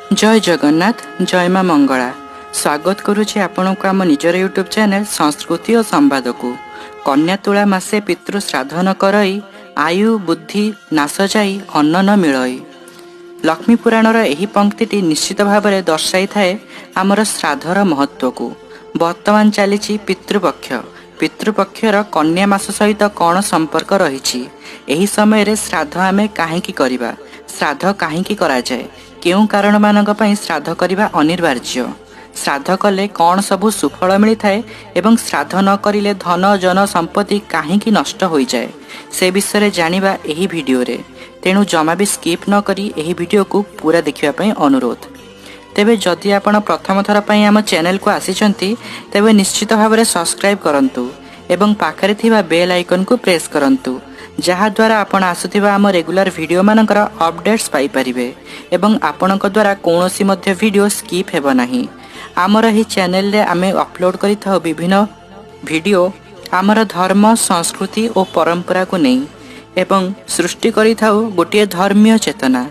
जय जगन्नाथ जय माँ मंगला स्वागत करुचे आपण को आम निजर यूट्यूब चैनल संस्कृति और संवाद को कन्या तुला मासे पितृ श्राद्ध न करई आयु बुद्धि नाश जाई अन्न न मिलई। लक्ष्मी पुराणर एही पंक्ति निश्चित भाव में दर्शाई थाए आमर श्राद्धर महत्व को। वर्तमान चली पितृपक्ष। पितृपक्षर कन्या मास सहित कौन संपर्क रही एही समय श्राद्ध आमे काहेकि करिबा, श्राद्ध काहेकि करा जाए, केउं कारण मानक पई श्राद्ध करिबा अनिवार्य, श्राद्ध कले कौन सबु सुफल मिलता है एवं श्राद्ध न करिले धन जन संपत्ति काहेकि नष्ट हो जाए से विषय जानिबा एही वीडियो रे। तेणु जमा भी स्किप न करी एही वीडियो को पूरा देखिबा पई अनुरोध। तेबे जदि आपण प्रथम थर पई आम चैनल को आसीचंती तेबे निश्चित भाव में सब्सक्राइब करंतु एवं पाखरे थिबा बेल आइकन को प्रेस करंतु जहा द्वारा आपण आसुथिबा आम रेगुलर वीडियो मानकर अपडेट्स पाई परिबे एवं आपणक द्वारा कोनोसी मध्य वीडियो स्किप हेबो नाही। आमर ही चैनल रे आमे अपलोड करि थाउ विभिन्न वीडियो आमर धर्म संस्कृति और परंपरा को नहीं एवं सृष्टि करि थाउ गोटे धर्मीय चेतना।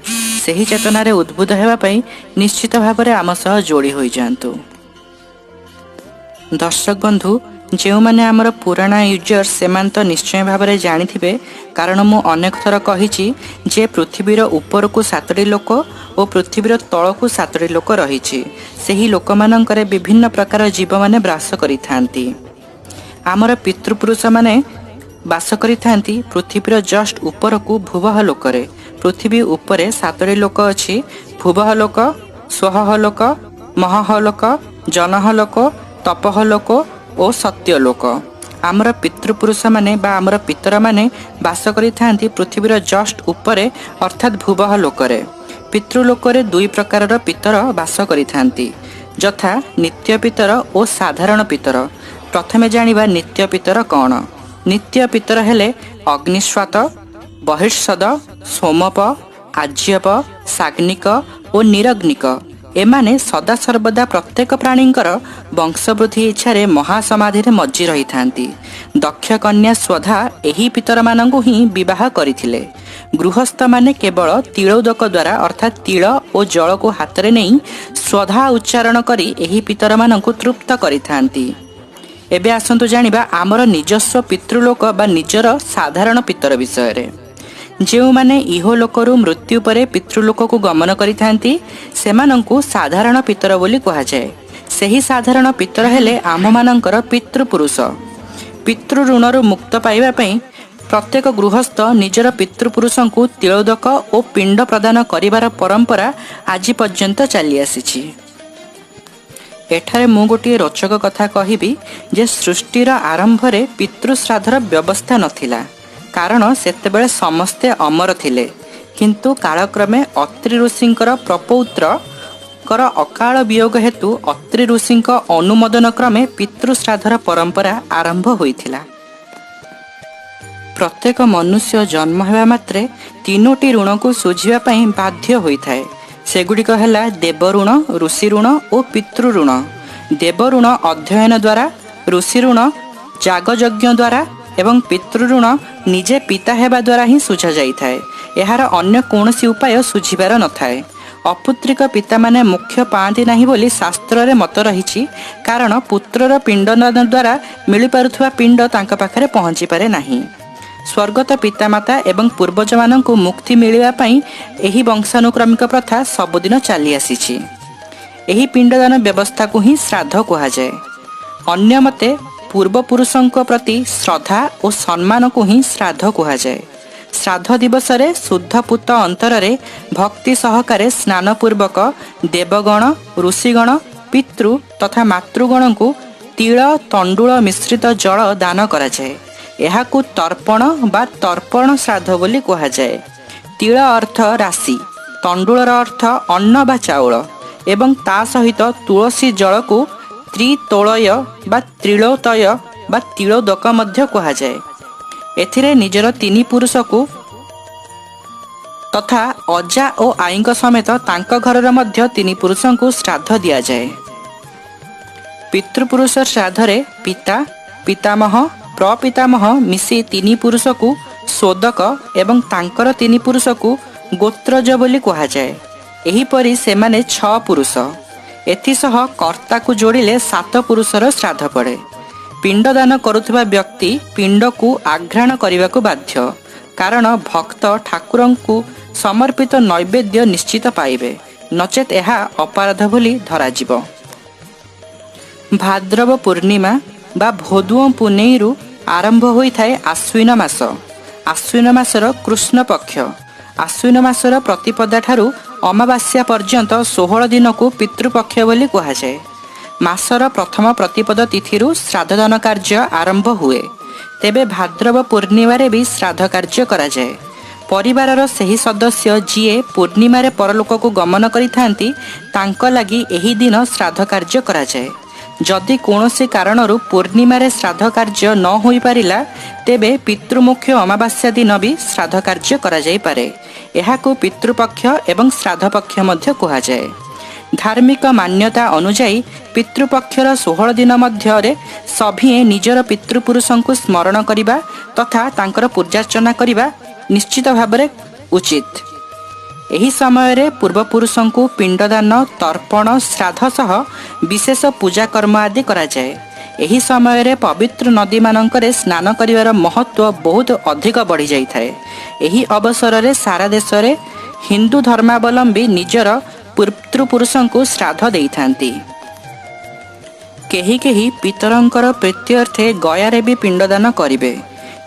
सही चेतना रे उद्बुद्ध हेबा पई निश्चित भाव में आम सह जोड़ी होई जांतु। दर्शक बंधु जो मैंने आमर पुराना यूजर से तो निश्चय भाव में जानी कारण मु अनेक थर कही जे पृथ्वीर ऊपर को 7टी लोक और पृथ्वीर तल को 7टी लोक रही से लोक मानकर विभिन्न प्रकार जीव माने बास करिथांती। आमर पितृपुरुष माने बास करिथांती पृथ्वीर जस्ट ऊपर को भुवह लोकरे। पृथ्वी उपरे 7टी लोक अच्छी भुवह लोक, स्वह लोक, महह लोक, जनह लोक, तपह लोक और सत्य लोक। आमर पितृपुरुष माने बा आमर पितर माने बास करिथांती पृथ्वीर जस्ट उपरे अर्थात भुवह लोकरे। पितृलोकरे दुई प्रकारर पितर बास करिथांती यथा नित्य पितर और साधारण पितर। प्रथमे जानिबा नित्य पितर कौन। नित्य पितर हेले अग्निश्वात, बहिर्षद, सोमप, आज्यप, साग्निक और निरग्निक। एमाने सदा सर्वदा प्रत्येक प्राणींकर वंशवृद्धि इच्छा महासमाधि मज्जी रही थांती। दक्ष कन्या स्वधा एही पितर मानंकु ही विवाह करिथिले। गृहस्थ माने केवल तिलोदक द्वारा अर्थात तिल और जल को हाथ रे नहीं स्वधा उच्चारण करी एही पितर मानंकु तृप्त करिथांती। एबे आसंतु जानिबा आमर निजस्व पितृलोक बा निजर साधारण पितर विषय रे। जो माने इहो लोकरु मृत्यु परे पितृलोक को गमन करिथांती सेमानंकु साधारण पितर बोली कहा जाए। सही साधारण पितर हेले आम मानंकर पितृपुरुष। पितृ ऋणरु मुक्त पाइबा पई प्रत्येक गृहस्थ निजर पितृपुरुषंकु तिलोदक और पिंड प्रदान करिवार परंपरा आज पर्यंत चली आसीछि। एठारे मु गोटे रोचक कथा कहिबी जे सृष्टिर आरंभ रे पितृश्राद्धर व्यवस्था नथिला कारण सेतेबेले समस्ते अमर थिले किंतु कालक्रमे अत्रि ऋषिंकर प्रपौत्र कर अकाल वियोग हेतु अत्रि ऋषिंक अनुमोदन क्रमे पितृश्राद्धर परंपरा आरंभ होइथिला। प्रत्येक मनुष्य जन्म हेबा मात्रे 3टी ऋण को सुझिबा पई बाध्य होइथाय। सेगुड़िक हेला देव ऋण, ऋषि ऋण और पितृ ऋण। देव ऋण अध्ययन द्वारा, ऋषि ऋण यागयज्ञ द्वारा एवं पितृ ऋण निजे पिता हेबा द्वारा ही सुझा जाइथाय। एहार अन्य कौनसी उपाय सुझिबार नथाय। अपुत्रिक पिता माने मुख्य पाआंती नाही बोली शास्त्र रे मत रहिछि कारण पुत्रर पिंडदान द्वारा मिली पारुथुवा पिंड तांका पाखरे पहुंची पारे नाही। स्वर्गत पितामाता एवं पूर्वज मानंकु मुक्ति मिलिबा पई एही वंशानुक्रमिक प्रथा सबुदिन चली आसीछि। एही पिंडदान व्यवस्था को ही श्राद्ध कहा जाए। अन्य मते पूर्व पुरुषों प्रति श्रद्धा और सम्मान को ही श्राद्ध कहा जाए। श्राद्ध दिवस रे शुद्ध पुत अंतर रे भक्ति सहकारे स्नान पूर्वक देवगण, ऋषिगण, पितृ तथा मातृगण को तिल तंडुल मिश्रित जल दान करा जाए। एहाकु तर्पण बा तर्पण श्राद्ध बोली कहा जाए। तिल अर्थ राशि, तंडुलर अर्थ अन्न बा चाउल एवं ता सहित तुलसी जल को त्रितोलय बा त्रिलोतय बा तिलोदक मध्य कहा जाए। एथिरे निजर 3 पुरुष को तथा अजा और आईଙ୍କ समेत तांक घरर मध्य 3 पुरुषों को श्राद्ध दिया जाए। पितृपुरुष श्राद्ध रे पिता, पितामह, प्रपितामह मिसी 3 पुरुष को सोदक एवं तांकर 3 पुरुष को गोत्रज बोली कहा जाए। एहीपरि सेमाने 6 पुरुष। एथिसह कर्ताकु जोड़िले 7 पुरुषर श्राद्ध पड़े। पिंडदान करुवा व्यक्ति पिंड को आघ्राण करने को बाध्य, कारण भक्त ठाकुरंकु समर्पित नैवेद्य निश्चित पाइबे, नचेत यह अपराध बोली धराजिब। भाद्रव पूर्णिमा बा भोदुओ पुनेईरु आरंभ होइथाए आश्विन मास। आश्विन मासर कृष्ण पक्ष। आश्विन मासर प्रतिपदा ठारू अमावास्या पर्यंत 16 दिन को पितृपक्ष बोली कहुए। मासर प्रथम प्रतिपद तिथिरु श्राद्धदान कार्य आरंभ हुए। तेबे भाद्रव पूर्णिमा भी श्राद्ध कार्य करा जाए। परिवारर सही सदस्य जीए पूर्णिमा परलोक को गमन करिथांती तांको लागि एही दिन श्राद्ध कार्य करा जाए। जदि कौनसी कारणरू पूर्णिमा श्राद्ध कार्य न होई पारिला तेबे पितृमुख्य अमावास्या दिन भी श्राद्ध कार्य करा जाई पारे। एहाकु पितृपक्ष एवं श्राद्ध पक्ष मध्य कहा जाए। धार्मिक मान्यता अनुजाई पितृपक्षर 16 दिन मध्य सभिए निजर पितृपुरुषों को स्मरण करिबा तथा तांकर पूजार्चना करिबा निश्चित भावरे उचित। एही समय पूर्वपुरुषों को पिंडदान तर्पण श्राद्ध सह विशेष पूजा कर्म आदि करा जाए। एही समय पवित्र नदी मानकरे स्नान करिवार महत्व बहुत अधिक बढ़ी जाई थाए। एही अवसर रे सारा देश रे हिंदू धर्मावलंबी निजर पितृपुरुषों को श्राद्ध देइथांती। केही केही पितरंकर प्रीत्यर्थे गयारे भी पिंडदान करिवे।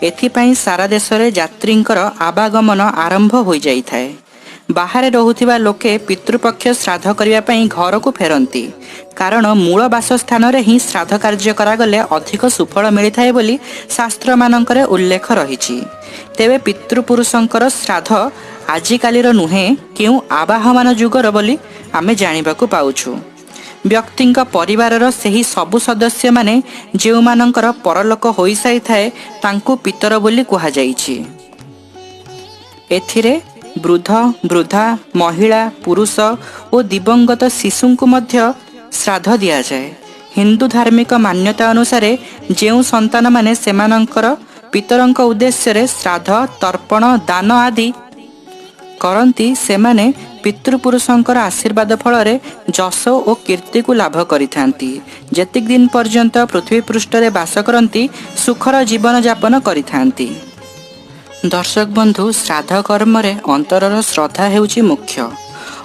एथिपाई सारा देश रे यात्रींकर आवागमन आरंभ हो जाई थाए। बाहरे रहुथिबा लोके पितृपक्ष श्राद्ध करिवा पई घर को फेरंती, कारण मूल बासस्थान रे ही श्राद्ध कार्य करागले अधिक सुफल मिलिथाए बोली शास्त्र मानकरे उल्लेख रहिछि। तेबे पितृपुरुषंकर श्राद्ध आजिकालीर नुहे केउ आवाहमान जुगर बोली आमे जानिबाकु पाउछु। व्यक्तिंक परिवारर सेही सबु सदस्य माने जेउ मानकर परलोक होई साई थाए तांकु पितर बोली कुहा जाइछि। एथिरे वृद्ध वृद्धा महिला पुरुष और दिवंगत शिशु को मध्य श्राद्ध दिया जाए। हिंदू धार्मिक मान्यता अनुसार जेउ संतान माने सेमानंकर पितरंक उद्देश्य रे श्राद्ध तर्पण दान आदि करंती सेमाने पितृपुरुषंकर आशीर्वाद फल जश और कीर्ति को लाभ करिथांती। जेतिक दिन पर्यंत पृथ्वी पृष्ठ रे बास करंती सुखर जीवन यापन करिथांती। दर्शक बंधु, श्राद्ध कर्म रे अंतरर श्रद्धा हेउची मुख्य।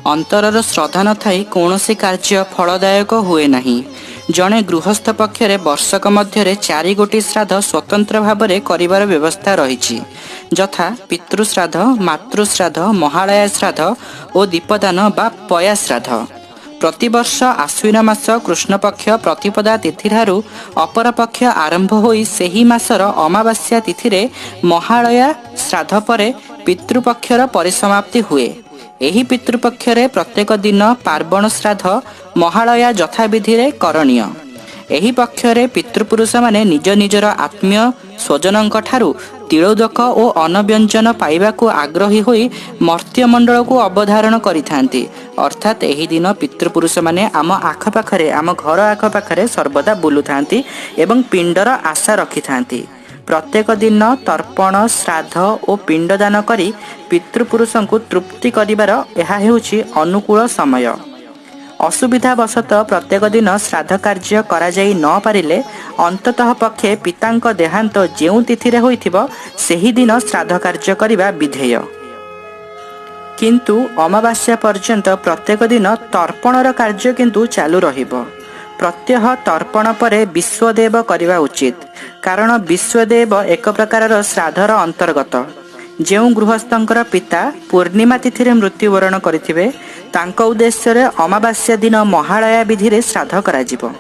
अंतरर श्रद्धा न थाई कौनसी कार्य फलदायक हुए नहीं। जड़े गृहस्थ पक्षरे वर्षक मध्य 4 गोटी श्राद्ध स्वतंत्र भाव में करिवार व्यवस्था रही, यथा पितृश्राद्ध, मातृश्राद्ध, महालया श्राद्ध और दीपदान बा पया श्राद्ध। प्रतिवर्ष आश्विन मास कृष्ण पक्ष प्रतिपदा तिथि ठारू अपर पक्ष आरंभ होई सेही मासर अमावास्या तिथि रे महालया श्राद्ध परे पितृपक्षर परिसमाप्ति हुए। एही पितृपक्षरे प्रत्येक दिन पार्वण श्राद्ध महालया यथाविधि रे करणीय। एही पक्षरे पितृपुरुष माने निज निजर आत्मीय स्वजनंक ठारू तिलोदक और अन्न पाइबा को आग्रही होई मर्त्यमंडल को अवधारण करिथांती। अर्थात एही दिन पितृपुरुष माने आम आखपाखरे आम घर आखपाखरे सर्वदा बुलुथांती एवं पिंडर आशा रखिथांती। प्रत्येक दिन तर्पण श्राद्ध और पिंडदान करी पितृपुरुषों को तृप्ति करिवार एहा हेउछि अनुकूल समय। असुविधावशत प्रत्येक दिन श्राद्ध कार्य करा जाई न पारिले अंततः पक्षे पितांक देहांत जेउ तिथिरे होइथिबो सेही दिन श्राद्ध कार्य करिबा विधेय। किंतु अमावास्या पर्यंत प्रत्येक दिन तर्पणर कार्य किंतु चालू रहिबो। प्रत्यह तर्पण परे विश्वदेव करिबा उचित, कारण विश्वदेव एक प्रकारर श्राद्धर अंतर्गत। जेउ गृहस्थंकर पिता पूर्णिमा तिथि मृत्युवरण करिथिबे तांक उद्देश्य अमावास्या दिन महालया विधि रे श्राद्ध कराजिबो।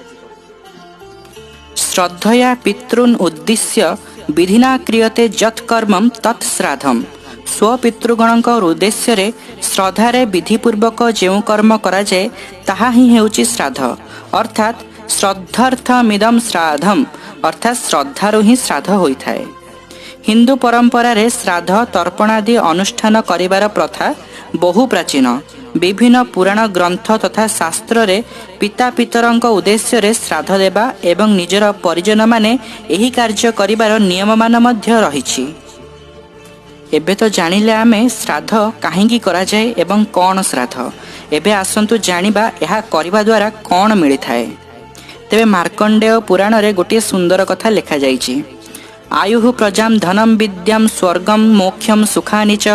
श्रद्धया पितॄन् उद्दिश्य विधिना क्रियते यत् कर्मं तत् श्राद्धम्। स्वपितृगणक उद्देश्य रे श्रद्धारे विधिपूर्वक जेउ कर्म कराए ताहा ही हेउछि श्राद्ध, अर्थात श्रद्धार्थमिदं श्राद्धम्, अर्थात श्रद्धारु ही श्राद्ध होइथाए। हिंदू परंपरा रे श्राद्ध तर्पण आदि अनुष्ठान करिवार प्रथा बहु प्राचीन। विभिन्न पुराण ग्रंथ तथा शास्त्र रे पिता पितरंक उद्देश्य रे श्राद्ध देबा एवं निजर परिजन माने एही कार्य करिवार नियम मान मध्य रहिछि। एबे तो जानिले आमे श्राद्ध काहेकि करा जाए एवं कौन श्राद्ध एबे आसंतु जानिबा ଏହା କରିବା ଦ୍ୱାରା କ'ଣ ମିଳିଥାଏ। तेबे मार्कंडेय पुराण रे गोटे सुंदर कथा लिखा जाइछि। आयुः प्रजां धनं विद्यां स्वर्गं मोक्षं सुखानि च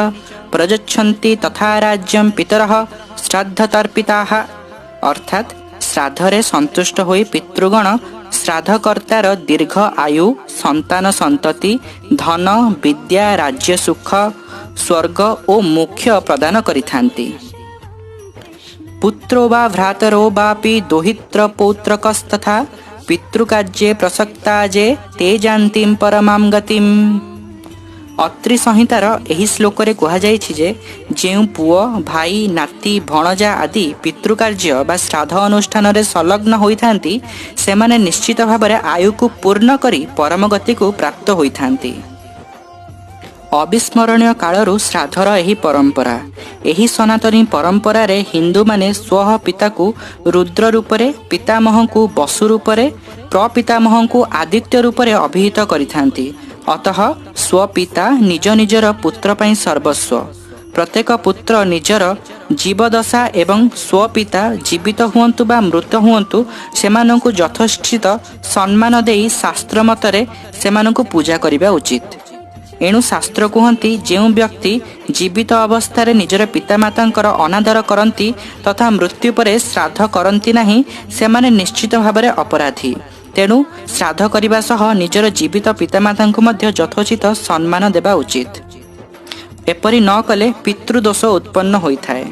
प्रयच्छन्ति तथा राज्यं पितरः श्राद्धतर्पिताः। अर्थात श्राद्धरे संतुष्ट होई पितृगण श्राद्धकर्तार दीर्घ आयु संतान संतति धन विद्या राज्य सुख स्वर्ग और मोक्ष प्रदान करिथान्ति। पुत्रो वा भ्रातरो वापि दोहित्र पौत्रकस्तथा पितृकार्ये प्रसक्ता जे ते जानतीं परमां गतिं। अत्रि संहितार एही श्लोक रे कहा जाइछि जे जेउ पुओ भाई नाती भणजा आदि पितृकार्य बा श्राद्ध अनुष्ठान रे संलग्न होइथांती सेमाने निश्चित भाବରେ आयु को पूर्ण करी परम गति को प्राप्त होइथांती। अविस्मरणीय कालरू श्राद्धर एही परंपरा। एही सनातनी परंपरा रे हिंदू माने स्वह पिता को रुद्र रूपरे पितामह को वसु रूपरे प्रपितामह को आदित्य रूपरे अभिहित करिथांती। अतः स्वपिता निज निजर पुत्र पई सर्वस्व। प्रत्येक पुत्र निजर जीवदशा एवं स्वपिता जीवित हुअन्तु बा मृत हुअन्तु सेमानंकु यथोचित सम्मान देई शास्त्र मतरे सेमानंकु पूजा करिबा उचित। एणु शास्त्र कहती जो व्यक्ति जीवित अवस्था निजर पितामातांकर अनादर करती तथा मृत्यु पर श्राद्ध करती नहीं सेमाने निश्चित भाव में अपराधी। तेणु श्राद्ध करने सह निजर जीवित पितामातांकु मध्य यथोचित सम्मान देवा उचित। एपरि न कले पितृदोष उत्पन्न होता है।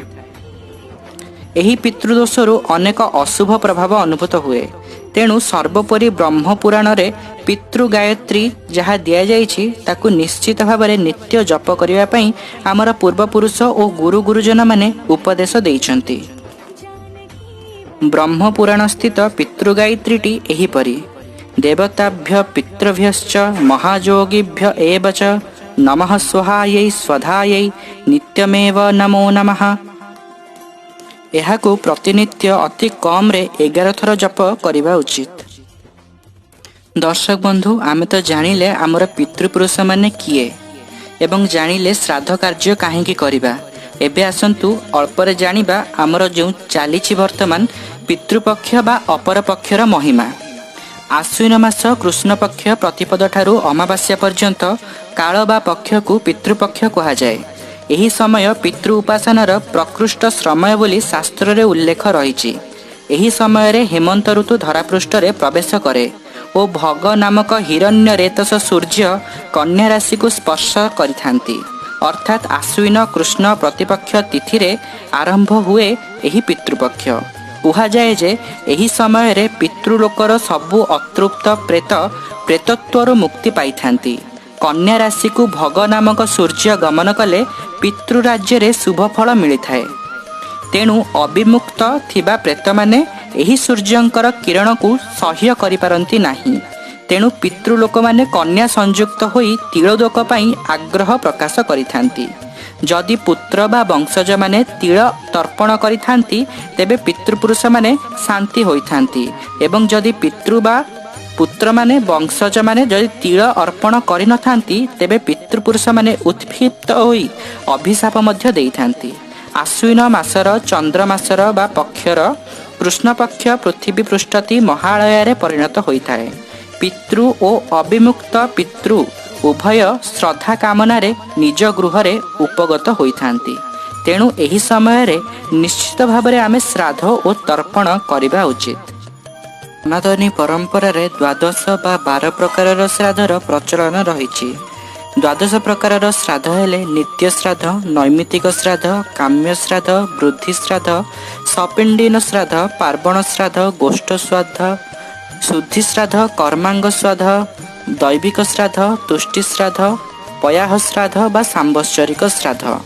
एही पितृदोषरु अनेक अशुभ प्रभाव अनुभूत हुए। तेणु सर्वोपरि ब्रह्म पुराण रे पितृ गायत्री जहाँ दि जाइछि ताकु निश्चित भाव में नित्य जप करिवा पई आमर पूर्वपुरुष और गुरु गुरुजन माने उपदेश देइछन्ति। ब्रह्म पुराण स्थित पितृ गायत्रीटी एहीपरि देवताभ्य पितृभ्यश्च महायोगिभ्य एव च नमः स्वाहायै स्वधायै नित्यमेव नमो नमः। एहाकु प्रतिनित्य अति कम रे 11 थर जप करिबा उचित। दर्शक बंधु आमे तो जानिले आमर पितृपुरुष माने किए एवं जानिले श्राद्ध कार्य काहेकि करिबा। एबे आसंतु अल्परे जानिबा आमर जो चलीछि वर्तमान पितृपक्ष बा अपर पक्षर महिमा। आश्विन मास कृष्ण पक्ष प्रतिपद ठारू अमावास्या पर्यंत काल बा पक्ष को पितृपक्ष कहा जाए। एही समय पितृ उपासनार प्रकृष्ट समय बोली शास्त्र रे उल्लेख रहिछि। एही समय रे हेमंत ऋतु धरापृष्ठ रे प्रवेश करे और भग नामक हिरण्य रेतस सूर्य कन्या राशि को स्पर्श करिथांती। अर्थात आश्विन कृष्ण प्रतिपक्ष तिथि रे आरंभ हुए एही पितृपक्ष। कहा जाए जे एही समय रे पितृलोकर सबु अतृप्त प्रेत प्रेतत्वर मुक्ति पाइथांती। कन्या राशि को भग नामक सूर्य गमन कले पितृ राज्य रे शुभ फल मिलिथाए। तेणु अविमुक्त थिबा प्रेत माने एही सूर्यंकर किरण को सह्य करि पारंती नाही। तेणु पितृलोक माने कन्या संयुक्त होई तिलोदक पई आग्रह प्रकाश करिथांती। जदि पुत्र बा वंशज माने तिल तर्पण करिथांती तेबे पितृपुरुष माने शांति होइथांती एवं जदि पितृ बा पुत्र माने वंशज माने जदि तिल अर्पण करि नथांती तेबे पितृपुरुष माने उत्क्षिप्त होई अभिशाप मध्य देइथांती। आश्विन मासर चंद्र मासर बा पक्षर कृष्ण पक्ष पृथ्वी पृष्ठति महालय परिणत होइथाए। पितृ और अविमुक्त पितृ उभय श्रद्धा कामना रे निज गृह रे उपगत होइथांती। तेणु एही समय रे निश्चित भाव में आमे श्राद्ध और तर्पण करिबा उचित। सनातनी परंपरा रे द्वादश बा 12 प्रकार श्राद्धर प्रचलन रहिछि। द्वादश प्रकार श्राद्ध हेले नित्य श्राद्ध, नैमित्तिक श्राद्ध, काम्य श्राद्ध, वृद्धि श्राद्ध, सपिंडीन श्राद्ध, पार्वण श्राद्ध, गोष्ठ श्राद्ध, शुद्धि श्राद्ध, कर्मांग श्राद्ध, दैविक श्राद्ध, तुष्टि श्राद्ध, पयाह श्राद्ध बा सांवत्सरिक श्राद्ध।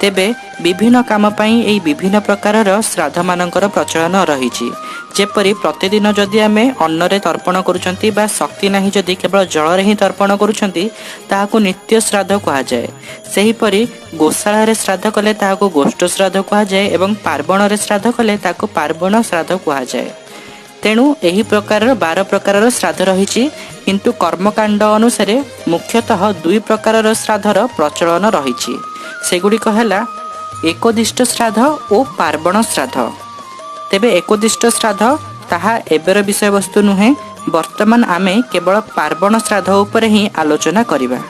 तेबे विभिन्न काम पई एई विभिन्न प्रकारर श्राद्ध मानकर प्रचलन रहिछि। जेपरि प्रतिदिन जदि आमे अन्न रे तर्पण करूछंती बा शक्ति नाही जदि केवल जल रे ही तर्पण करूछंती ताहाकु नित्य श्राद्ध कहा जाए। सेहीपरि गोशाला रे श्राद्ध कले ताहाकु गोष्ठ श्राद्ध कहा जाए एवं पार्वण रे श्राद्ध कले ताहाकु पार्वण श्राद्ध कहा जाए। तेणु एही प्रकारर 12 प्रकारर श्राद्ध रहिछि, किंतु कर्मकांड अनुसारे मुख्यतः 2 प्रकारर श्राद्धर प्रचलन रहिछि। सेगुड़िक हैला ଏକୋଦିଷ୍ଟ ଶ୍ରାଦ୍ଧ ଓ ପାର୍ବଣ ଶ୍ରାଦ୍ଧ। ତେବେ ଏକୋଦିଷ୍ଟ ଶ୍ରାଦ୍ଧ ତାହା ଏବେର ବିଷୟବସ୍ତୁ ନୁହେଁ। ବର୍ତ୍ତମାନ ଆମେ କେବଳ ପାର୍ବଣ ଶ୍ରାଦ୍ଧ ଉପରେ ହିଁ ଆଲୋଚନା କରିବା।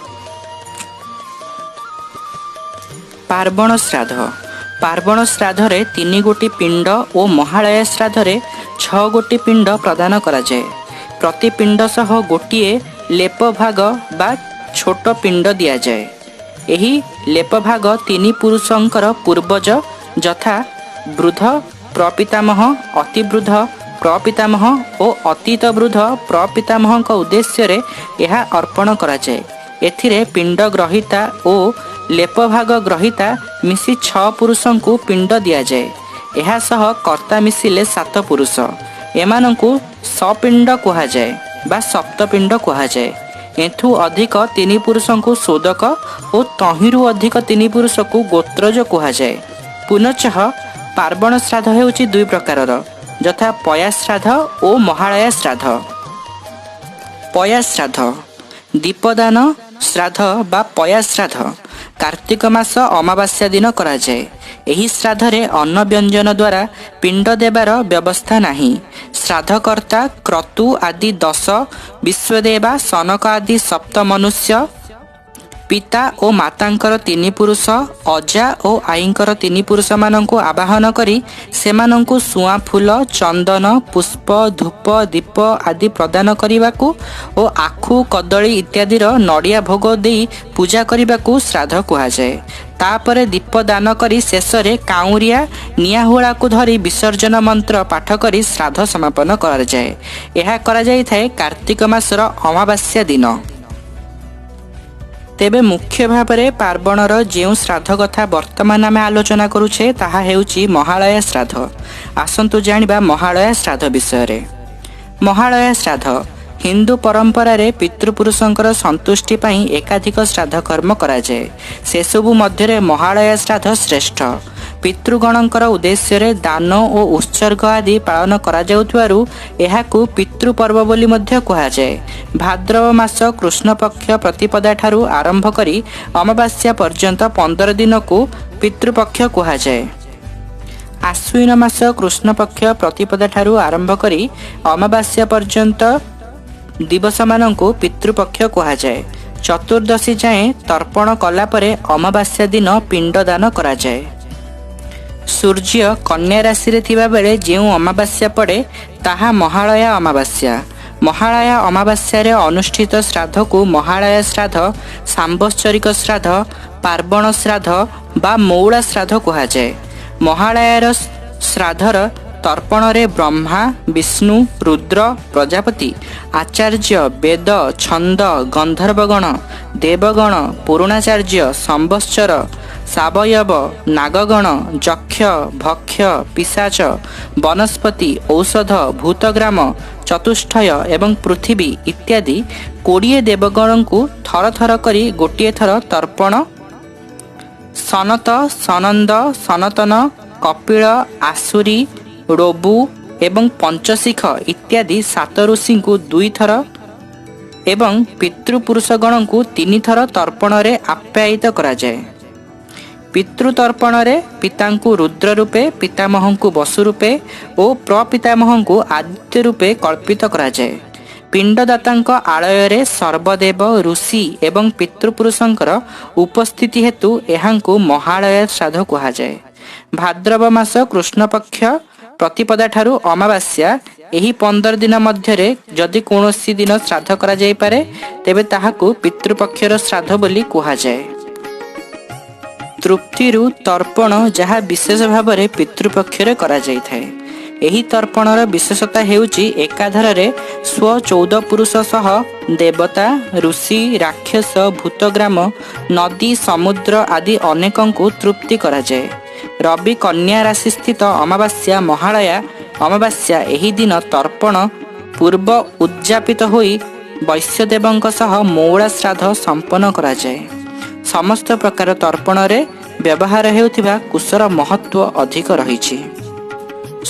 ପାର୍ବଣ ଶ୍ରାଦ୍ଧ। ପାର୍ବଣ ଶ୍ରାଦ୍ଧରେ 3 ଗୋଟି ପିଣ୍ଡ ଓ ମହାଳୟା ଶ୍ରାଦ୍ଧରେ 6 ଗୋଟି ପିଣ୍ଡ ପ୍ରଦାନ କରାଯାଏ। ପ୍ରତି ପିଣ୍ଡ ସହ ଗୋଟିଏ ଲେପ ଭାଗ ବା ଛୋଟ ପିଣ୍ଡ ଦିଆଯାଏ। ଏହି ଲେପ ଭାଗ 3 ପୁରୁଷଙ୍କର ପୂର୍ବଜ ଯଥା ବୃଦ୍ଧ ପ୍ରପିତାମହ, ଅତିବୃଦ୍ଧ ପ୍ରପିତାମହ ଓ ଅତୀତ ବୃଦ୍ଧ ପ୍ରପିତାମହଙ୍କ ଉଦ୍ଦେଶ୍ୟରେ ଏହା ଅର୍ପଣ କରାଯାଏ। ଏଥିରେ ପିଣ୍ଡ ଗ୍ରହୀତା ଓ ଲେପ ଭାଗ ଗ୍ରହୀତା ମିଶି 6 ପୁରୁଷଙ୍କୁ ପିଣ୍ଡ ଦିଆଯାଏ। ଏହା ସହ କର୍ତ୍ତା ମିଶିଲେ 7 ପୁରୁଷ। ଏମାନଙ୍କୁ ସପିଣ୍ଡ କୁହାଯାଏ ବା ସପ୍ତପିଣ୍ଡ କୁହାଯାଏ। ଏଠୁ ଅଧିକ 3 ପୁରୁଷଙ୍କୁ ଶୋଦକ ଓ ତହିଁରୁ ଅଧିକ 3 ପୁରୁଷକୁ ଗୋତ୍ରଜ କୁହାଯାଏ। ପୁନଶ୍ଚ ପାର୍ବଣ ଶ୍ରାଦ୍ଧ ହେଉଛି 2 ପ୍ରକାରର, ଯଥା ପୟା ଶ୍ରାଦ୍ଧ ଓ ମହାଳୟା ଶ୍ରାଦ୍ଧ। ପୟା ଶ୍ରାଦ୍ଧ ଦୀପଦାନ ଶ୍ରାଦ୍ଧ ବା ପୟା ଶ୍ରାଦ୍ଧ କାର୍ତ୍ତିକ ମାସ ଅମାବାସ୍ୟା ଦିନ କରାଯାଏ। ଏହି ଶ୍ରାଦ୍ଧରେ ଅନ୍ନ ବ୍ୟଞ୍ଜନ ଦ୍ୱାରା ପିଣ୍ଡ ଦେବାର ବ୍ୟବସ୍ଥା ନାହିଁ। ଶ୍ରାଦ୍ଧକର୍ତ୍ତା କ୍ରତୁ ଆଦି 10, ବିଶ୍ୱଦେବା ସନକ ଆଦି 7 ମନୁଷ୍ୟ, ପିତା ଓ ମାତାଙ୍କର 3 ପୁରୁଷ, ଅଜା ଓ ଆଈଙ୍କର 3 ପୁରୁଷମାନଙ୍କୁ ଆବାହନ କରି ସେମାନଙ୍କୁ ସୁଆଁ ଫୁଲ, ଚନ୍ଦନ, ପୁଷ୍ପ, ଧୂପ, ଦୀପ ଆଦି ପ୍ରଦାନ କରିବାକୁ ଓ ଆଖୁ, କଦଳୀ ଇତ୍ୟାଦିର ନଡ଼ିଆ ଭୋଗ ଦେଇ ପୂଜା କରିବାକୁ ଶ୍ରାଦ୍ଧ କୁହାଯାଏ। ତାପରେ ଦୀପ ଦାନ କରି ଶେଷରେ କାଉଁରିଆ ନିଆହୁଳାକୁ ଧରି ବିସର୍ଜନ ମନ୍ତ୍ର ପାଠ କରି ଶ୍ରାଦ୍ଧ ସମାପନ କରାଯାଏ। ଏହା କରାଯାଇଥାଏ କାର୍ତ୍ତିକ ମାସର ଅମାବାସ୍ୟା ଦିନ। ତେବେ ମୁଖ୍ୟ ଭାବରେ ପାର୍ବଣର ଯେଉଁ ଶ୍ରାଦ୍ଧ କଥା ବର୍ତ୍ତମାନ ଆମେ ଆଲୋଚନା କରୁଛେ ତାହା ହେଉଛି ମହାଳୟା ଶ୍ରାଦ୍ଧ। ଆସନ୍ତୁ ଜାଣିବା ମହାଳୟା ଶ୍ରାଦ୍ଧ ବିଷୟରେ। ମହାଳୟା ଶ୍ରାଦ୍ଧ ହିନ୍ଦୁ ପରମ୍ପରାରେ ପିତୃପୁରୁଷଙ୍କର ସନ୍ତୁଷ୍ଟି ପାଇଁ ଏକାଧିକ ଶ୍ରାଦ୍ଧ କର୍ମ କରାଯାଏ। ସେସବୁ ମଧ୍ୟରେ ମହାଳୟା ଶ୍ରାଦ୍ଧ ଶ୍ରେଷ୍ଠ। ପିତୃଗଣଙ୍କର ଉଦ୍ଦେଶ୍ୟରେ ଦାନ ଓ ଉତ୍ସର୍ଗ ଆଦି ପାଳନ କରାଯାଉଥିବାରୁ ଏହାକୁ ପିତୃପର୍ବ ବୋଲି ମଧ୍ୟ କୁହାଯାଏ। ଭାଦ୍ରବ ମାସ କୃଷ୍ଣପକ୍ଷ ପ୍ରତିପଦା ଠାରୁ ଆରମ୍ଭ କରି ଅମାବାସ୍ୟା ପର୍ଯ୍ୟନ୍ତ 15 ଦିନକୁ ପିତୃପକ୍ଷ କୁହାଯାଏ। ଆଶ୍ୱିନ ମାସ କୃଷ୍ଣପକ୍ଷ ପ୍ରତିପଦା ଠାରୁ ଆରମ୍ଭ କରି ଅମାବାସ୍ୟା ପର୍ଯ୍ୟନ୍ତ ଦିବସମାନଙ୍କୁ ପିତୃପକ୍ଷ କୁହାଯାଏ। ଚତୁର୍ଦ୍ଦଶୀ ଯାଏଁ ତର୍ପଣ କଲା ପରେ ଅମାବାସ୍ୟା ଦିନ ପିଣ୍ଡଦାନ କରାଯାଏ। ସୂର୍ଯ୍ୟ କନ୍ୟା ରାଶିରେ ଥିବାବେଳେ ଯେଉଁ ଅମାବାସ୍ୟା ପଡ଼େ ତାହା ମହାଳୟା ଅମାବାସ୍ୟା। ମହାଳୟା ଅମାବାସ୍ୟାରେ ଅନୁଷ୍ଠିତ ଶ୍ରାଦ୍ଧକୁ ମହାଳୟା ଶ୍ରାଦ୍ଧ, ସାମ୍ବତ୍ସରିକ ଶ୍ରାଦ୍ଧ, ପାର୍ବଣ ଶ୍ରାଦ୍ଧ ବା ମଉଳା ଶ୍ରାଦ୍ଧ କୁହାଯାଏ। ମହାଳୟାର ଶ୍ରାଦ୍ଧର ତର୍ପଣରେ ବ୍ରହ୍ମା, ବିଷ୍ଣୁ, ରୁଦ୍ର, ପ୍ରଜାପତି, ଆଚାର୍ଯ୍ୟ, ବେଦ, ଛନ୍ଦ, ଗନ୍ଧର୍ବଗଣ, ଦେବଗଣ, ପୁରୁଣାଚାର୍ଯ୍ୟ, ସମ୍ବତ୍ସର, ସାବୟବ, ନାଗଗଣ, ଯକ୍ଷ, ଭକ୍ଷ, ପିଶାଚ, ବନସ୍ପତି, ଔଷଧ, ଭୂତଗ୍ରାମ, ଚତୁଷ୍ଟୟ ଏବଂ ପୃଥିବୀ ଇତ୍ୟାଦି 20 ଦେବଗଣଙ୍କୁ ଥର ଥର କରି ଗୋଟିଏ ଥର ତର୍ପଣ, ସନତ, ସନନ୍ଦ, ସନତନ, କପିଳ, ଆସୁରୀ, ରୋବୁ ଏବଂ ପଞ୍ଚଶିଖ ଇତ୍ୟାଦି 7 ଋଷିଙ୍କୁ 2 ଥର ଏବଂ ପିତୃପୁରୁଷଗଣଙ୍କୁ 3 ଥର ତର୍ପଣରେ ଆପ୍ୟାୟିତ କରାଯାଏ। ପିତୃତର୍ପଣରେ ପିତାଙ୍କୁ ରୁଦ୍ର ରୂପେ, ପିତାମହଙ୍କୁ ବସୁ ରୂପେ ଓ ପ୍ରପିତାମହଙ୍କୁ ଆଦିତ୍ୟ ରୂପେ କଳ୍ପିତ କରାଯାଏ। ପିଣ୍ଡଦାତାଙ୍କ ଆଳୟରେ ସର୍ବଦେବ, ଋଷି ଏବଂ ପିତୃପୁରୁଷଙ୍କର ଉପସ୍ଥିତି ହେତୁ ଏହାଙ୍କୁ ମହାଳୟା ଶ୍ରାଦ୍ଧ କୁହାଯାଏ। ଭାଦ୍ରବ ମାସ କୃଷ୍ଣପକ୍ଷ ପ୍ରତିପଦା ଠାରୁ ଅମାବାସ୍ୟା ଏହି 15 ଦିନ ମଧ୍ୟରେ ଯଦି କୌଣସି ଦିନ ଶ୍ରାଦ୍ଧ କରାଯାଇପାରେ ତେବେ ତାହାକୁ ପିତୃପକ୍ଷର ଶ୍ରାଦ୍ଧ ବୋଲି କୁହାଯାଏ। ତୃପ୍ତିରୁ ତର୍ପଣ ଯାହା ବିଶେଷ ଭାବରେ ପିତୃପକ୍ଷରେ କରାଯାଇଥାଏ। ଏହି ତର୍ପଣର ବିଶେଷତା ହେଉଛି ଏକାଧାରରେ ସ୍ୱ 14 ପୁରୁଷ ସହ ଦେବତା, ଋଷି, ରାକ୍ଷସ, ଭୂତଗ୍ରାମ, ନଦୀ, ସମୁଦ୍ର ଆଦି ଅନେକଙ୍କୁ ତୃପ୍ତି କରାଯାଏ। ରବି କନ୍ୟା ରାଶି ସ୍ଥିତ ଅମାବାସ୍ୟା ମହାଳୟା ଅମାବାସ୍ୟା ଏହି ଦିନ ତର୍ପଣ ପୂର୍ବ ଉଦ୍ଯାପିତ ହୋଇ ବୈଶ୍ୟଦେବଙ୍କ ସହ ମଉଳା ଶ୍ରାଦ୍ଧ ସମ୍ପନ୍ନ କରାଯାଏ। ସମସ୍ତ ପ୍ରକାର ତର୍ପଣରେ ବ୍ୟବହାର ହେଉଥିବା କୁଶର ମହତ୍ଵ ଅଧିକ ରହିଛି।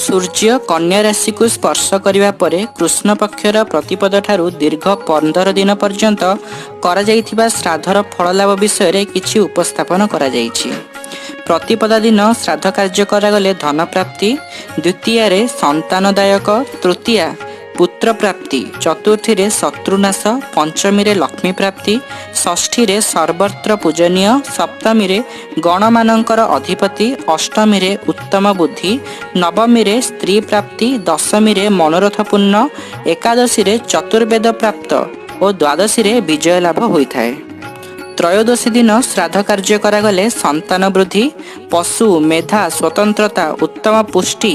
ସୂର୍ଯ୍ୟ କନ୍ୟା ରାଶିକୁ ସ୍ପର୍ଶ କରିବା ପରେ କୃଷ୍ଣପକ୍ଷର ପ୍ରତିପଦ ଠାରୁ ଦୀର୍ଘ 15 ଦିନ ପର୍ଯ୍ୟନ୍ତ କରାଯାଇଥିବା ଶ୍ରାଦ୍ଧର ଫଳଲାଭ ବିଷୟରେ କିଛି ଉପସ୍ଥାପନ କରାଯାଇଛି। ପ୍ରତିପଦା ଦିନ ଶ୍ରାଦ୍ଧ କାର୍ଯ୍ୟ କରାଗଲେ ଧନ ପ୍ରାପ୍ତି, ଦ୍ୱିତୀୟାରେ ସନ୍ତାନଦାୟକ, ତୃତୀୟା ପୁତ୍ର ପ୍ରାପ୍ତି, ଚତୁର୍ଥୀରେ ଶତ୍ରୁନାଶ, ପଞ୍ଚମୀରେ ଲକ୍ଷ୍ମୀ ପ୍ରାପ୍ତି, ଷଷ୍ଠୀରେ ସର୍ବତ୍ର ପୂଜନୀୟ, ସପ୍ତମୀରେ ଗଣମାନଙ୍କର ଅଧିପତି, ଅଷ୍ଟମୀରେ ଉତ୍ତମ ବୁଦ୍ଧି, ନବମୀରେ ସ୍ତ୍ରୀ ପ୍ରାପ୍ତି, ଦଶମୀରେ ମନୋରଥପୂର୍ଣ୍ଣ, ଏକାଦଶୀରେ ଚତୁର୍ବେଦ ପ୍ରାପ୍ତ ଓ ଦ୍ୱାଦଶୀରେ ବିଜୟ ଲାଭ ହୋଇଥାଏ। ତ୍ରୟୋଦଶୀ ଦିନ ଶ୍ରାଦ୍ଧ କାର୍ଯ୍ୟ କରାଗଲେ ସନ୍ତାନ ବୃଦ୍ଧି, ପଶୁ, ମେଧା, ସ୍ୱତନ୍ତ୍ରତା, ଉତ୍ତମ ପୁଷ୍ଟି,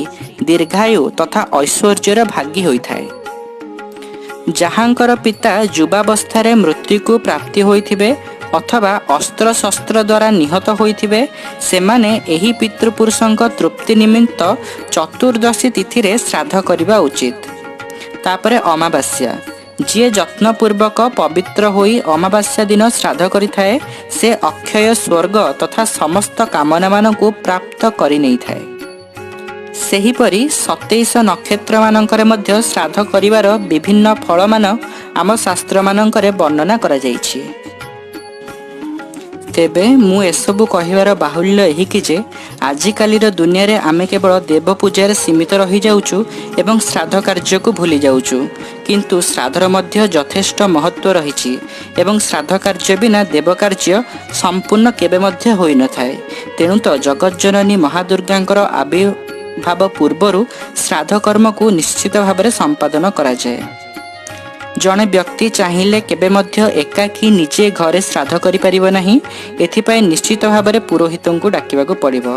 ଦୀର୍ଘାୟୁ ତଥା ଐଶ୍ୱର୍ଯ୍ୟର ଭାଗୀ ହୋଇଥାଏ। ଯାହାଙ୍କର ପିତା ଯୁବାବସ୍ଥାରେ ମୃତ୍ୟୁକୁ ପ୍ରାପ୍ତି ହୋଇଥିବେ ଅଥବା ଅସ୍ତ୍ରଶସ୍ତ୍ର ଦ୍ୱାରା ନିହତ ହୋଇଥିବେ, ସେମାନେ ଏହି ପିତୃପୁରୁଷଙ୍କ ତୃପ୍ତି ନିମିତ୍ତ ଚତୁର୍ଦ୍ଦଶୀ ତିଥିରେ ଶ୍ରାଦ୍ଧ କରିବା ଉଚିତ। ତାପରେ ଅମାବାସ୍ୟା। ଯିଏ ଯତ୍ନପୂର୍ବକ ପବିତ୍ର ହୋଇ ଅମାବାସ୍ୟା ଦିନ ଶ୍ରାଦ୍ଧ କରିଥାଏ, ସେ ଅକ୍ଷୟ ସ୍ୱର୍ଗ ତଥା ସମସ୍ତ କାମନାମାନଙ୍କୁ ପ୍ରାପ୍ତ କରି ନେଇଥାଏ। ସେହିପରି 27 ନକ୍ଷତ୍ରମାନଙ୍କରେ ମଧ୍ୟ ଶ୍ରାଦ୍ଧ କରିବାର ବିଭିନ୍ନ ଫଳମାନ ଆମ ଶାସ୍ତ୍ରମାନଙ୍କରେ ବର୍ଣ୍ଣନା କରାଯାଇଛି। ତେବେ ମୁଁ ଏସବୁ କହିବାର ବାହୁଲ୍ୟ ଏହିକି ଯେ ଆଜିକାଲିର ଦୁନିଆରେ ଆମେ କେବଳ ଦେବ ପୂଜାରେ ସୀମିତ ରହିଯାଉଛୁ ଏବଂ ଶ୍ରାଦ୍ଧ କାର୍ଯ୍ୟକୁ ଭୁଲି ଯାଉଛୁ। କିନ୍ତୁ ଶ୍ରାଦ୍ଧର ମଧ୍ୟ ଯଥେଷ୍ଟ ମହତ୍ଵ ରହିଛି ଏବଂ ଶ୍ରାଦ୍ଧ କାର୍ଯ୍ୟ ବିନା ଦେବ କାର୍ଯ୍ୟ ସମ୍ପୂର୍ଣ୍ଣ କେବେ ମଧ୍ୟ ହୋଇନଥାଏ। ତେଣୁ ତ ଜଗଜ୍ଜନନୀ ମହାଦୁର୍ଗାଙ୍କର ଆବିର୍ଭାବ ପୂର୍ବରୁ ଶ୍ରାଦ୍ଧ କର୍ମକୁ ନିଶ୍ଚିତ ଭାବରେ ସମ୍ପାଦନ କରାଯାଏ। ଜଣେ ବ୍ୟକ୍ତି ଚାହିଁଲେ କେବେ ମଧ୍ୟ ଏକାକୀ ନିଜେ ଘରେ ଶ୍ରାଦ୍ଧ କରିପାରିବ ନାହିଁ। ଏଥିପାଇଁ ନିଶ୍ଚିତ ଭାବରେ ପୁରୋହିତଙ୍କୁ ଡାକିବାକୁ ପଡ଼ିବ।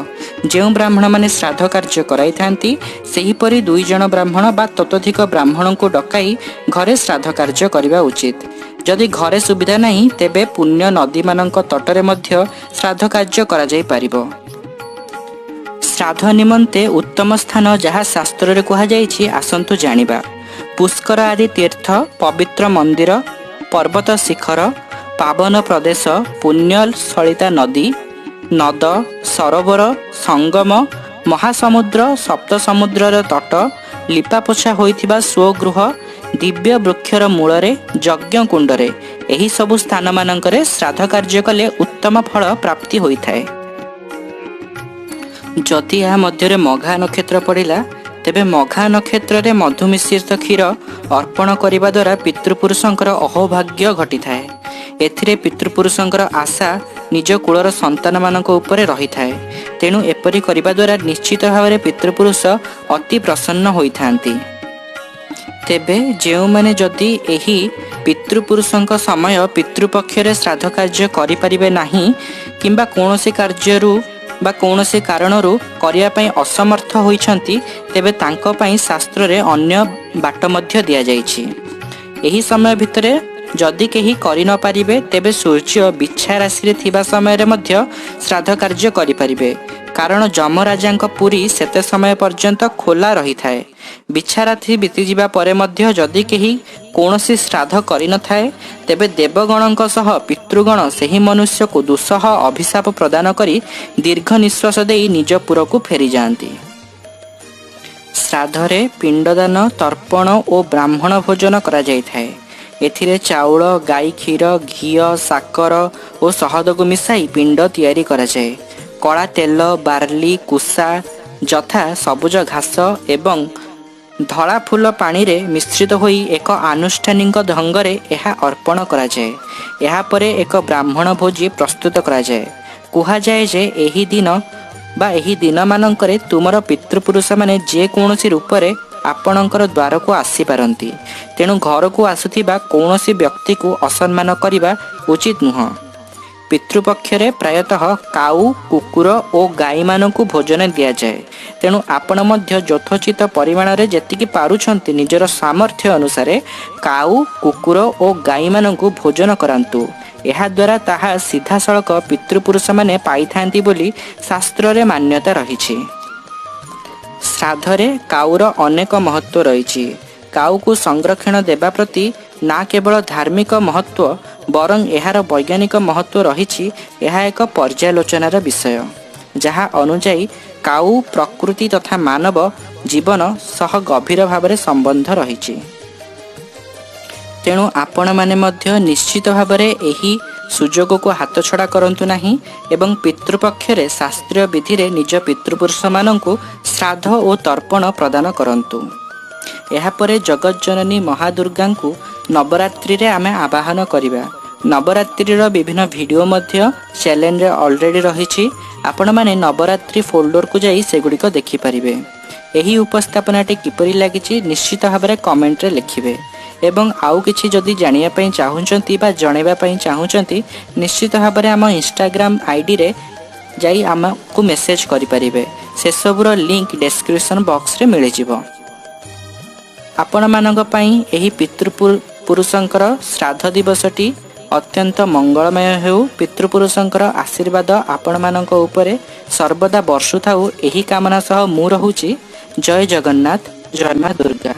ଯେଉଁ ବ୍ରାହ୍ମଣମାନେ ଶ୍ରାଦ୍ଧ କାର୍ଯ୍ୟ କରାଇଥାନ୍ତି, ସେହିପରି 2 ଜଣ ବ୍ରାହ୍ମଣ ବା ତତୋଧିକ ବ୍ରାହ୍ମଣଙ୍କୁ ଡକାଇ ଘରେ ଶ୍ରାଦ୍ଧ କାର୍ଯ୍ୟ କରିବା ଉଚିତ। ଯଦି ଘରେ ସୁବିଧା ନାହିଁ, ତେବେ ପୁଣ୍ୟ ନଦୀମାନଙ୍କ ତଟରେ ମଧ୍ୟ ଶ୍ରାଦ୍ଧ କାର୍ଯ୍ୟ କରାଯାଇପାରିବ। ଶ୍ରାଦ୍ଧ ନିମନ୍ତେ ଉତ୍ତମ ସ୍ଥାନ ଯାହା ଶାସ୍ତ୍ରରେ କୁହାଯାଇଛି, ଆସନ୍ତୁ ଜାଣିବା। ପୁଷ୍କର ଆଦି ତୀର୍ଥ, ପବିତ୍ର ମନ୍ଦିର, ପର୍ବତ ଶିଖର, ପାବନ ପ୍ରଦେଶ, ପୁଣ୍ୟ ସଳିତା ନଦୀ, ନଦ, ସରୋବର, ସଙ୍ଗମ, ମହାସମୁଦ୍ର, ସପ୍ତ ସମୁଦ୍ରର ତଟ, ଲିପାପୋଛା ହୋଇଥିବା ସ୍ୱଗୃହ, ଦିବ୍ୟ ବୃକ୍ଷର ମୂଳରେ, ଯଜ୍ଞ କୁଣ୍ଡରେ, ଏହି ସବୁ ସ୍ଥାନମାନଙ୍କରେ ଶ୍ରାଦ୍ଧ କାର୍ଯ୍ୟ କଲେ ଉତ୍ତମ ଫଳ ପ୍ରାପ୍ତି ହୋଇଥାଏ। ଯଦି ଏହା ମଧ୍ୟରେ ମଘା ନକ୍ଷତ୍ର ପଡ଼ିଲା, ତେବେ ମଘା ନକ୍ଷତ୍ରରେ ମଧୁ ମିଶ୍ରିତ କ୍ଷୀର ଅର୍ପଣ କରିବା ଦ୍ୱାରା ପିତୃପୁରୁଷଙ୍କର ଅହୋଭାଗ୍ୟ ଘଟିଥାଏ। ଏଥିରେ ପିତୃପୁରୁଷଙ୍କର ଆଶା ନିଜ କୁଳର ସନ୍ତାନମାନଙ୍କ ଉପରେ ରହିଥାଏ। ତେଣୁ ଏପରି କରିବା ଦ୍ୱାରା ନିଶ୍ଚିତ ଭାବରେ ପିତୃପୁରୁଷ ଅତି ପ୍ରସନ୍ନ ହୋଇଥାନ୍ତି। ତେବେ ଯେଉଁମାନେ ଯଦି ଏହି ପିତୃପୁରୁଷଙ୍କ ସମୟ ପିତୃପକ୍ଷରେ ଶ୍ରାଦ୍ଧ କାର୍ଯ୍ୟ କରିପାରିବେ ନାହିଁ କିମ୍ବା କୌଣସି କାର୍ଯ୍ୟରୁ ବା କୌଣସି କାରଣରୁ କରିବା ପାଇଁ ଅସମର୍ଥ ହୋଇଛନ୍ତି, ତେବେ ତାଙ୍କ ପାଇଁ ଶାସ୍ତ୍ରରେ ଅନ୍ୟ ବାଟ ମଧ୍ୟ ଦିଆଯାଇଛି। ଏହି ସମୟ ଭିତରେ ଯଦି କେହି କରିନପାରିବେ, ତେବେ ସୂର୍ଯ୍ୟ ବିଛା ରାଶିରେ ଥିବା ସମୟରେ ମଧ୍ୟ ଶ୍ରାଦ୍ଧ କାର୍ଯ୍ୟ କରିପାରିବେ। କାରଣ ଯମରାଜାଙ୍କ ପୁରୀ ସେତେ ସମୟ ପର୍ଯ୍ୟନ୍ତ ଖୋଲା ରହିଥାଏ। ବିଛା ରାଶି ବିତିଯିବା ପରେ ମଧ୍ୟ ଯଦି କେହି କୌଣସି ଶ୍ରାଦ୍ଧ କରିନଥାଏ, ତେବେ ଦେବଗଣଙ୍କ ସହ ପିତୃଗଣ ସେହି ମନୁଷ୍ୟକୁ ଦୁଃସହ ଅଭିଶାପ ପ୍ରଦାନ କରି ଦୀର୍ଘ ନିଶ୍ୱାସ ଦେଇ ନିଜ ପୁରକୁ ଫେରିଯାଆନ୍ତି। ଶ୍ରାଦ୍ଧରେ ପିଣ୍ଡଦାନ, ତର୍ପଣ ଓ ବ୍ରାହ୍ମଣ ଭୋଜନ କରାଯାଇଥାଏ। ଏଥିରେ ଚାଉଳ, ଗାଈ କ୍ଷୀର, ଘିଅ, ସାକର ଓ ଶହଦକୁ ମିଶାଇ ପିଣ୍ଡ ତିଆରି କରାଯାଏ। କଳା ତେଲ, ବାର୍ଲି, କୁସା ଯଥା ସବୁଜ ଘାସ ଏବଂ ଧଳା ଫୁଲ ପାଣିରେ ମିଶ୍ରିତ ହୋଇ ଏକ ଆନୁଷ୍ଠାନିକ ଢଙ୍ଗରେ ଏହା ଅର୍ପଣ କରାଯାଏ। ଏହାପରେ ଏକ ବ୍ରାହ୍ମଣ ଭୋଜି ପ୍ରସ୍ତୁତ କରାଯାଏ। କୁହାଯାଏ ଯେ ଏହି ଦିନ ବା ଏହି ଦିନମାନଙ୍କରେ ତୁମର ପିତୃପୁରୁଷମାନେ ଯେକୌଣସି ରୂପରେ ଆପଣଙ୍କର ଦ୍ୱାରକୁ ଆସିପାରନ୍ତି। ତେଣୁ ଘରକୁ ଆସୁଥିବା କୌଣସି ବ୍ୟକ୍ତିକୁ ଅସମ୍ମାନ କରିବା ଉଚିତ ନୁହେଁ। ପିତୃପକ୍ଷରେ ପ୍ରାୟତଃ କାଉ, କୁକୁର ଓ ଗାଈମାନଙ୍କୁ ଭୋଜନ ଦିଆଯାଏ। ତେଣୁ ଆପଣ ମଧ୍ୟ ଯଥୋଚିତ ପରିମାଣରେ ଯେତିକି ପାରୁଛନ୍ତି ନିଜର ସାମର୍ଥ୍ୟ ଅନୁସାରେ କାଉ, କୁକୁର ଓ ଗାଈମାନଙ୍କୁ ଭୋଜନ କରାନ୍ତୁ। ଏହାଦ୍ୱାରା ତାହା ସିଧାସଳଖ ପିତୃପୁରୁଷମାନେ ପାଇଥାନ୍ତି ବୋଲି ଶାସ୍ତ୍ରରେ ମାନ୍ୟତା ରହିଛି। ଶ୍ରାଦ୍ଧରେ କାଉର ଅନେକ ମହତ୍ଵ ରହିଛି। କାଉକୁ ସଂରକ୍ଷଣ ଦେବା ପ୍ରତି ନା କେବଳ ଧାର୍ମିକ ମହତ୍ଵ, ବରଂ ଏହାର ବୈଜ୍ଞାନିକ ମହତ୍ଵ ରହିଛି। ଏହା ଏକ ପର୍ଯ୍ୟାଲୋଚନାର ବିଷୟ, ଯାହା ଅନୁଯାୟୀ କାଉ ପ୍ରକୃତି ତଥା ମାନବ ଜୀବନ ସହ ଗଭୀର ଭାବରେ ସମ୍ବନ୍ଧ ରହିଛି। ତେଣୁ ଆପଣମାନେ ମଧ୍ୟ ନିଶ୍ଚିତ ଭାବରେ ଏହି ସୁଯୋଗକୁ ହାତଛଡ଼ା କରନ୍ତୁ ନାହିଁ ଏବଂ ପିତୃପକ୍ଷରେ ଶାସ୍ତ୍ରୀୟ ବିଧିରେ ନିଜ ପିତୃପୁରୁଷମାନଙ୍କୁ ଶ୍ରାଦ୍ଧ ଓ ତର୍ପଣ ପ୍ରଦାନ କରନ୍ତୁ। ଏହାପରେ ଜଗଜ୍ଜନନୀ ମହାଦୁର୍ଗାଙ୍କୁ ନବରାତ୍ରିରେ ଆମେ ଆବାହନ କରିବା। ନବରାତ୍ରିର ବିଭିନ୍ନ ଭିଡ଼ିଓ ମଧ୍ୟ ଚ୍ୟାନେଲରେ ଅଲରେଡ଼ି ରହିଛି। ଆପଣମାନେ ନବରାତ୍ରି ଫୋଲ୍ଡରକୁ ଯାଇ ସେଗୁଡ଼ିକ ଦେଖିପାରିବେ। ଏହି ଉପସ୍ଥାପନାଟି କିପରି ଲାଗିଛି ନିଶ୍ଚିତ ଭାବରେ କମେଣ୍ଟରେ ଲେଖିବେ ଏବଂ ଆଉ କିଛି ଯଦି ଜାଣିବା ପାଇଁ ଚାହୁଁଛନ୍ତି ବା ଜଣାଇବା ପାଇଁ ଚାହୁଁଛନ୍ତି ନିଶ୍ଚିତ ଭାବରେ ଆମ ଇନଷ୍ଟାଗ୍ରାମ ଆଇଡ଼ିରେ ଯାଇ ଆମକୁ ମେସେଜ କରିପାରିବେ। ସେସବୁର ଲିଙ୍କ ଡେସ୍କ୍ରିପସନ୍ ବକ୍ସରେ ମିଳିଯିବ। ଆପଣମାନଙ୍କ ପାଇଁ ଏହି ପିତୃପୁରୁଷଙ୍କର ଶ୍ରାଦ୍ଧ ଦିବସଟି ଅତ୍ୟନ୍ତ ମଙ୍ଗଳମୟ ହେଉ। ପିତୃପୁରୁଷଙ୍କର ଆଶୀର୍ବାଦ ଆପଣମାନଙ୍କ ଉପରେ ସର୍ବଦା ବର୍ଷୁଥାଉ ଏହି କାମନା ସହ ମୁଁ ରହୁଛି। ଜୟ ଜଗନ୍ନାଥ, ଜୟ ମା ଦୁର୍ଗା।